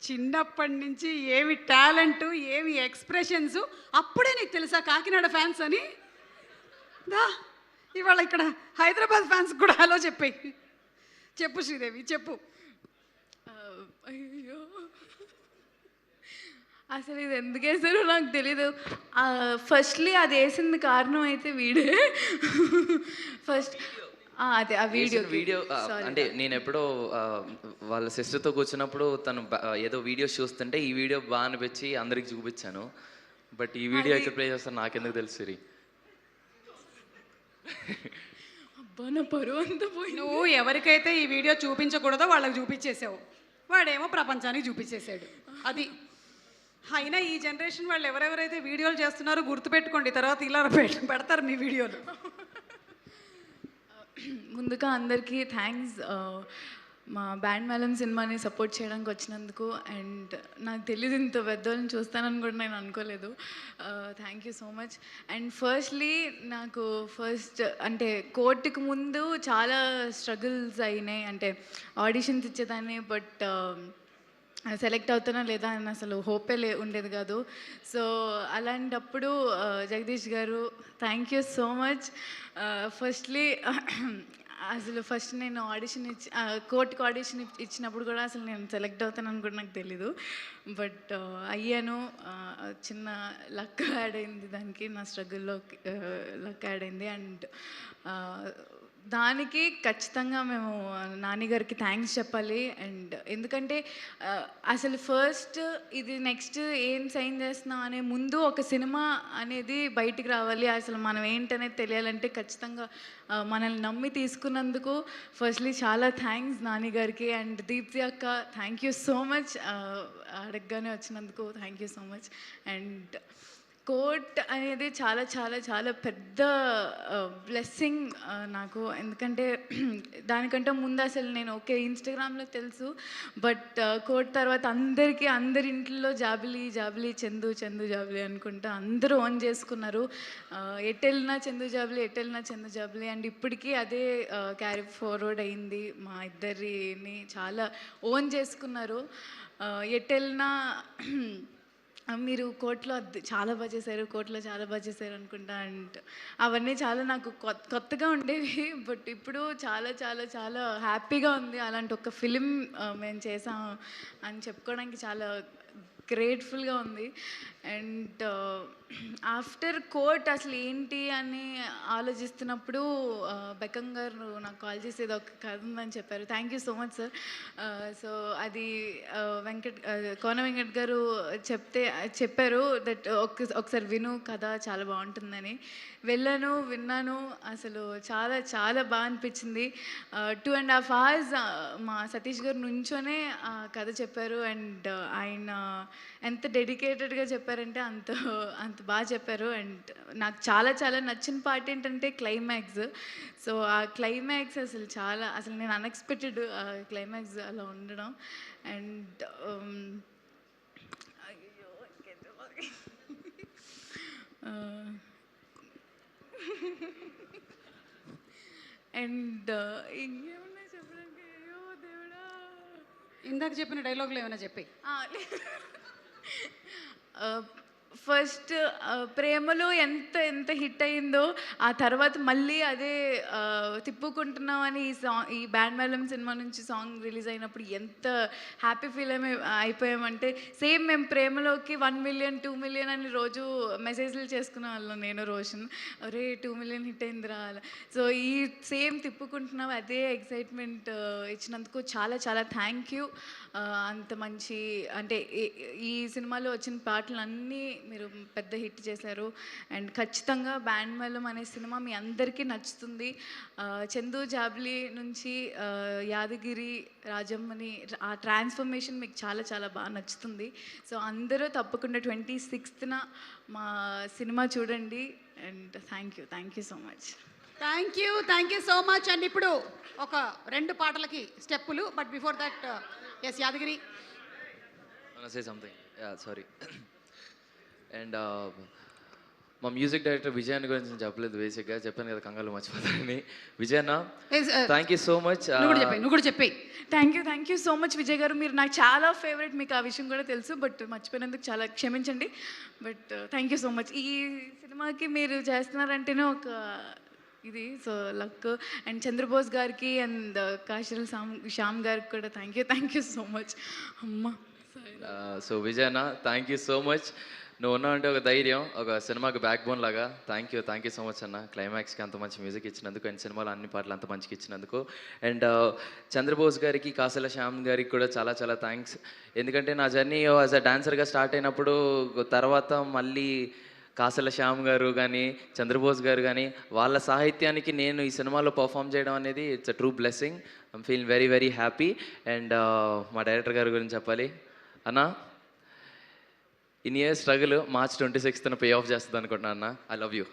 చిన్నప్పటి నుంచి ఏమి టాలెంటు, ఏమి ఎక్స్‌ప్రెషన్సు అప్పుడే నీకు తెలుసా కాకినాడ ఫ్యాన్స్ అని? దా ఇవాళ ఇక్కడ హైదరాబాద్ ఫ్యాన్స్‌కి కూడా హలో చెప్పేయి. చెప్పు శ్రీదేవి చెప్పు. అయ్యో! అసలు ఇది ఎందుకేసారో నాకు తెలీదు. ఫస్ట్‌లీ అదేసింది కారణం అయితే వీడే. ఫస్ట్ అదే ఆ వీడియో అంటే నేనెప్పుడో వాళ్ళ సిస్టర్‌తో కూర్చున్నప్పుడు తను ఏదో వీడియోస్ చూస్తుంటే ఈ వీడియో బా అనిపించి అందరికి చూపించాను. బట్ ఈ వీడియో ఎక్కడ ప్లే చేస్తారో నాకెందుకు తెలుసు సిరి. అబ్బా! నా పరువంతా పోయింది. నువ్వు ఎవరికైతే ఈ వీడియో చూపించకూడదో వాళ్ళకి చూపించేసావు. వాడేమో ప్రపంచానికి చూపించేశాడు. అది. అయినా ఈ జనరేషన్ వాళ్ళు ఎవరెవరైతే వీడియోలు చేస్తున్నారో గుర్తుపెట్టుకోండి. తర్వాత ఇలా పెడతారు మీ వీడియోలు. ముందుగా అందరికీ థ్యాంక్స్. మా బ్యాండ్ మేళం సినిమాని సపోర్ట్ చేయడానికి వచ్చినందుకు. అండ్ నాకు తెలీదు ఇంత పెద్దోళ్ళని చూస్తానని కూడా నేను అనుకోలేదు. Thank you so much. And firstly నాకు అంటే కోర్టుకు ముందు చాలా స్ట్రగుల్స్ అయినాయి. అంటే ఆడిషన్స్ ఇచ్చేదాన్ని, బట్ సెలెక్ట్ అవుతానా లేదా అని అసలు హోపే ఉండేది కాదు. సో అలాంటప్పుడు జగదీష్ గారు thank you so much. Firstly అసలు ఫస్ట్ నేను ఆడిషన్ కోర్టుకు ఆడిషన్ ఇచ్చినప్పుడు కూడా అసలు నేను సెలెక్ట్ అవుతానని కూడా నాకు తెలీదు. బట్ అయ్యాను. చిన్న లక్ యాడ్ అయింది దానికి, నా స్ట్రగుల్లో లక్ యాడ్ అయింది. అండ్ దానికి ఖచ్చితంగా మేము నాని గారికి థ్యాంక్స్ చెప్పాలి. అండ్ ఎందుకంటే అసలు ఫస్ట్ ఇది నెక్స్ట్ ఏం సైన్ చేస్తున్నాం అనే ముందు ఒక సినిమా అనేది బయటికి రావాలి, అసలు మనం ఏంటనేది తెలియాలంటే ఖచ్చితంగా మనల్ని నమ్మి తీసుకున్నందుకు ఫస్ట్లీ చాలా థ్యాంక్స్ నాని గారికి. అండ్ దీప్తి అక్క థ్యాంక్ యూ సో మచ్, అడగగానే వచ్చినందుకు thank you so much. And court అనేది చాలా చాలా చాలా పెద్ద బ్లెస్సింగ్ నాకు. ఎందుకంటే దానికంటే ముందు అసలు నేను ఓకే ఇన్స్టాగ్రామ్లో తెలుసు, బట్ కోర్ట్ తర్వాత అందరి ఇంట్లో జాబిలి జాబిలి చందు చందు జాబిలి అనుకుంటా అందరూ ఓన్ చేసుకున్నారు. ఎటెళ్ళినా చందు జాబిలి, ఎటెళ్ళినా చందు జాబిలి. అండ్ ఇప్పటికీ అదే క్యారీ ఫార్వర్డ్ అయింది. మా ఇద్దరిని చాలా ఓన్ చేసుకున్నారు. ఎటెళ్ళినా మీరు కోర్టులో చాలా బాగా చేశారు, కోర్టులో చాలా బాగా చేశారు అనుకుంటా. అండ్ అవన్నీ చాలా నాకు కొత్తగా ఉండేవి, బట్ ఇప్పుడు చాలా చాలా చాలా హ్యాపీగా ఉంది. అలాంటి ఒక ఫిలిం మేము చేసాం అని చెప్పుకోవడానికి చాలా గ్రేట్ఫుల్గా ఉంది. అండ్ ఆఫ్టర్ కోర్ట్ అసలు ఏంటి అని ఆలోచిస్తున్నప్పుడు బెక్కం గారు నాకు కాల్ చేసి ఏదో ఒక కథ ఉందని చెప్పారు. Thank you so much sir. So అది కోన వెంకట్ గారు చెప్పారు దట్ ఒకసారి విను కథ చాలా బాగుంటుందని. వెళ్ళాను, విన్నాను, అసలు చాలా చాలా బాగా అనిపించింది. 2.5 hours మా సతీష్ గారు నుంచోనే కథ చెప్పారు. అండ్ ఆయన ఎంత డెడికేటెడ్గా చెప్పారంటే అంత బాగా చెప్పారు. అండ్ నాకు చాలా చాలా నచ్చిన పార్ట్ ఏంటంటే క్లైమాక్స్. సో ఆ క్లైమాక్స్ అసలు నేను అన్ఎక్స్పెక్టెడ్ క్లైమాక్స్ అలా ఉండడం. అండ్ అయ్యో అండ్ ఇంకేమున్నాయి చెప్పడానికి? అయ్యో దేవుడా, ఇందాక చెప్పిన డైలాగులు ఏమైనా చెప్పి. ఫస్ట్ ప్రేమలో ఎంత ఎంత హిట్ అయిందో ఆ తర్వాత మళ్ళీ అదే తిప్పుకుంటున్నాం అని ఈ బ్యాండ్ మేళం సినిమా నుంచి సాంగ్ రిలీజ్ అయినప్పుడు ఎంత హ్యాపీ ఫీల్ అయిపోయామంటే సేమ్ మేము ప్రేమలోకి 1 million 2 million అని రోజు మెసేజ్లు చేసుకునే వాళ్ళం నేను రోషన్. అరే 2 million హిట్ అయిందిరా అలా. సో ఈ సేమ్ తిప్పుకుంటున్నాం అదే ఎక్సైట్మెంట్ ఇచ్చినందుకు చాలా చాలా థ్యాంక్ యూ. అంత మంచి అంటే ఈ సినిమాలో వచ్చిన పాటలు అన్నీ మీరు పెద్ద హిట్ చేశారు. అండ్ ఖచ్చితంగా బ్యాండ్ మేళం అనే సినిమా మీ అందరికీ నచ్చుతుంది. చందు జాబ్లీ నుంచి యాదగిరి రాజమ్మని ఆ ట్రాన్స్ఫర్మేషన్ మీకు చాలా చాలా బాగా నచ్చుతుంది. సో అందరూ తప్పకుండా 26th మా సినిమా చూడండి. And thank you so much. Thank you so much. And ఇప్పుడు ఒక 2 పాటలకి స్టెప్పులు. But before that S Yadagiri say something. Yeah, sorry. And మా మ్యూజిక్ డైరెక్టర్ విజయ్ అన్న గురించి నేను చెప్పలేదు, బేసిక్గా చెప్పాను కదా కంగారు మర్చిపోతానని. విజయ్ అన్న థ్యాంక్ యూ సో మచ్. నువ్వు కూడా చెప్పేయి. Thank you so much Vijay garu, మీరు నాకు చాలా ఫేవరెట్, మీకు ఆ విషయం కూడా తెలుసు, బట్ మర్చిపోయినందుకు చాలా క్షమించండి. But thank you so much. ఈ సినిమాకి మీరు చేస్తున్నారంటేనే ఒక ఇది, సో లక్. అండ్ చంద్రబోస్ గారికి అండ్ కాశల్ శ్యామ్ గారికి కూడా థ్యాంక్ యూ సో మచ్. అమ్మ సో విజయ్ అన్న థ్యాంక్ యూ సో మచ్. నువ్వు ఉన్నావంటే ఒక ధైర్యం, ఒక సినిమాకి బ్యాక్ బోన్ లాగా. థ్యాంక్ యూ సో మచ్ అన్న, క్లైమాక్స్కి అంత మంచి మ్యూజిక్ ఇచ్చినందుకు అండ్ సినిమాలో అన్ని పాటలు అంత మంచిగా ఇచ్చినందుకు. అండ్ చంద్రబోస్ గారికి, కాసల శ్యామ్ గారికి కూడా చాలా చాలా థ్యాంక్స్. ఎందుకంటే నా జర్నీ యాజ్ అ డాన్సర్గా స్టార్ట్ అయినప్పుడు తర్వాత మళ్ళీ కాసల శ్యామ్ గారు కానీ చంద్రబోస్ గారు కానీ వాళ్ళ సాహిత్యానికి నేను ఈ సినిమాలో పర్ఫామ్ చేయడం అనేది it's a true blessing. I'm feel very very happy. And మా డైరెక్టర్ గారి గురించి చెప్పాలి అన్న, in year struggle March 26th pay of చేస్తుంది అనుకుంటున్నా అన్న. I love you.